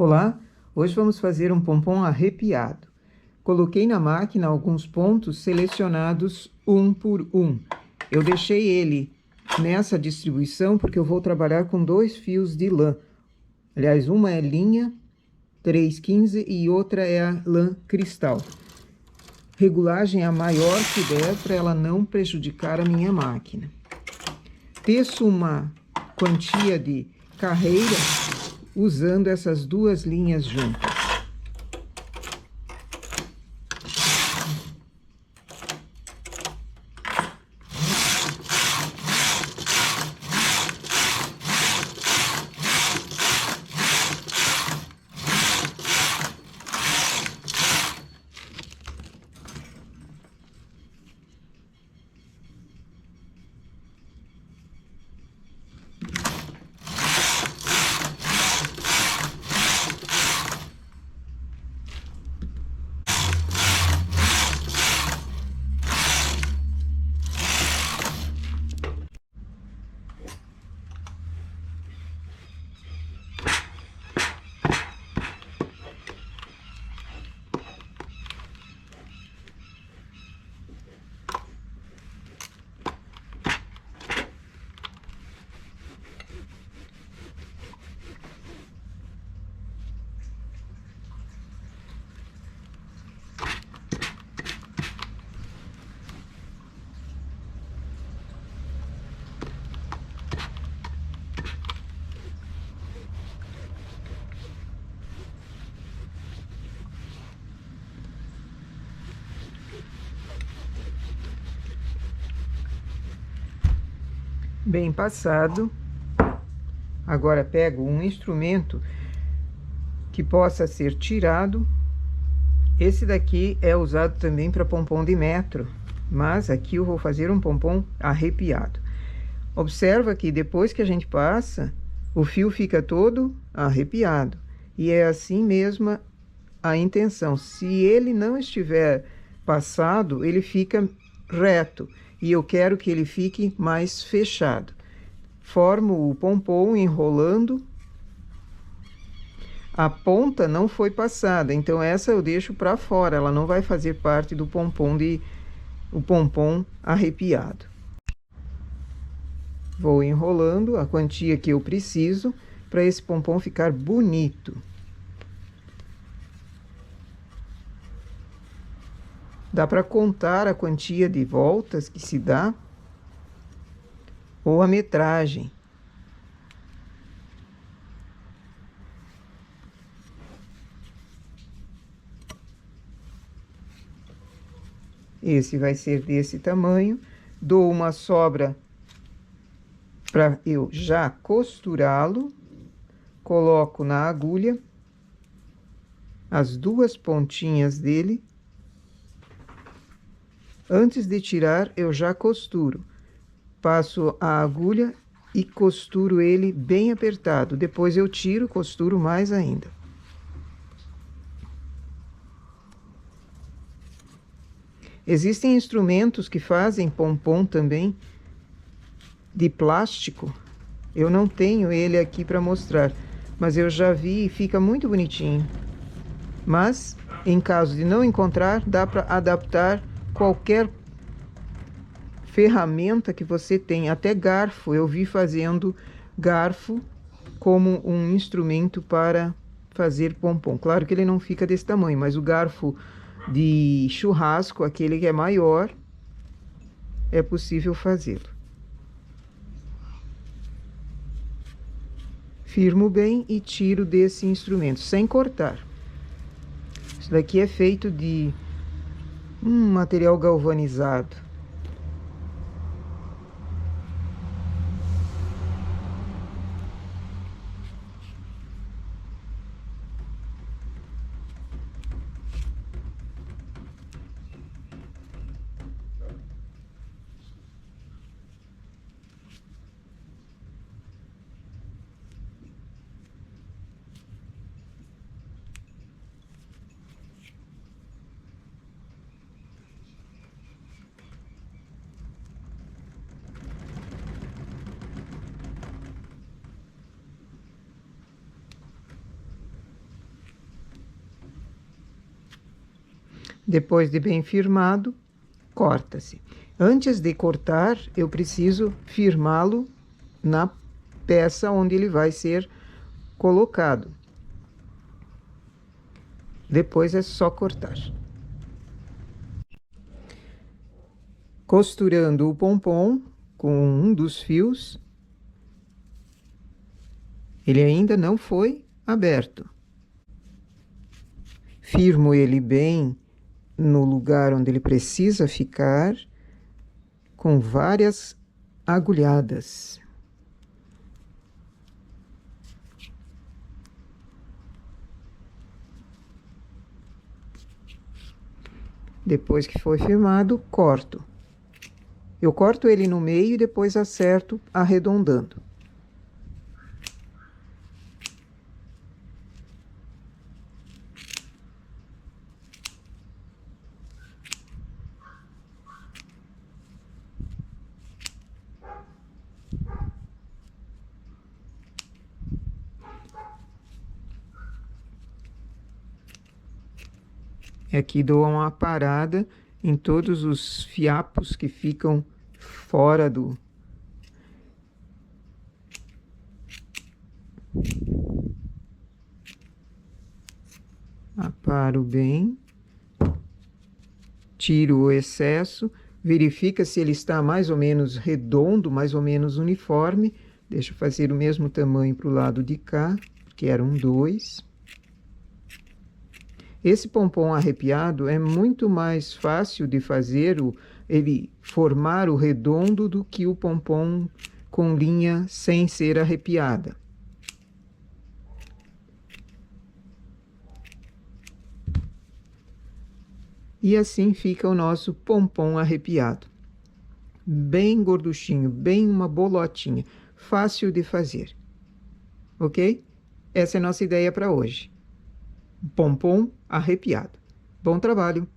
Olá, hoje vamos fazer um pompom arrepiado. Coloquei na máquina alguns pontos selecionados um por um. Eu deixei ele nessa distribuição porque eu vou trabalhar com 2 fios de lã. Aliás, uma é linha 315 e outra é a lã cristal. Regulagem a maior que der para ela não prejudicar a minha máquina. Teço uma quantia de carreira usando essas 2 linhas juntas. Bem passado. Agora pego um instrumento que possa ser tirado. Esse daqui é usado também para pompom de metro, mas aqui eu vou fazer um pompom arrepiado. Observa que depois que a gente passa, o fio fica todo arrepiado. E é assim mesmo a intenção. Se ele não estiver passado, ele fica reto. E eu quero que ele fique mais fechado. Formo o pompom enrolando. A ponta não foi passada, então essa eu deixo para fora. Ela não vai fazer parte do pompom o pompom arrepiado. Vou enrolando a quantia que eu preciso para esse pompom ficar bonito. Dá para contar a quantia de voltas que se dá ou a metragem. Esse vai ser desse tamanho. Dou uma sobra para eu já costurá-lo. Coloco na agulha as 2 pontinhas dele. Antes de tirar, eu já costuro. Passo a agulha e costuro ele bem apertado. Depois eu tiro, costuro mais ainda. Existem instrumentos que fazem pompom também de plástico. Eu não tenho ele aqui para mostrar, mas eu já vi e fica muito bonitinho. Mas, em caso de não encontrar, dá para adaptar qualquer ferramenta que você tem, até garfo. Eu vi fazendo garfo como um instrumento para fazer pompom. Claro que ele não fica desse tamanho, mas o garfo de churrasco, aquele que é maior, é possível fazê-lo. Firmo bem e tiro desse instrumento, sem cortar. Isso daqui é feito de um material galvanizado. Depois de bem firmado, corta-se. Antes de cortar, eu preciso firmá-lo na peça onde ele vai ser colocado. Depois é só cortar. Costurando o pompom com um dos fios, ele ainda não foi aberto. Firmo ele bem no lugar onde ele precisa ficar, com várias agulhadas. Depois que foi firmado, corto. Eu corto ele no meio e depois acerto arredondando. Aqui dou uma parada em todos os fiapos que ficam fora do... Aparo bem, tiro o excesso, verifica se ele está mais ou menos redondo, mais ou menos uniforme. Deixa eu fazer o mesmo tamanho para o lado de cá, porque eram 2. Esse pompom arrepiado é muito mais fácil de fazer, ele formar o redondo, do que o pompom com linha sem ser arrepiada. E assim fica o nosso pompom arrepiado. Bem gorduchinho, bem uma bolotinha, fácil de fazer. Ok? Essa é a nossa ideia para hoje. Pompom arrepiado. Bom trabalho!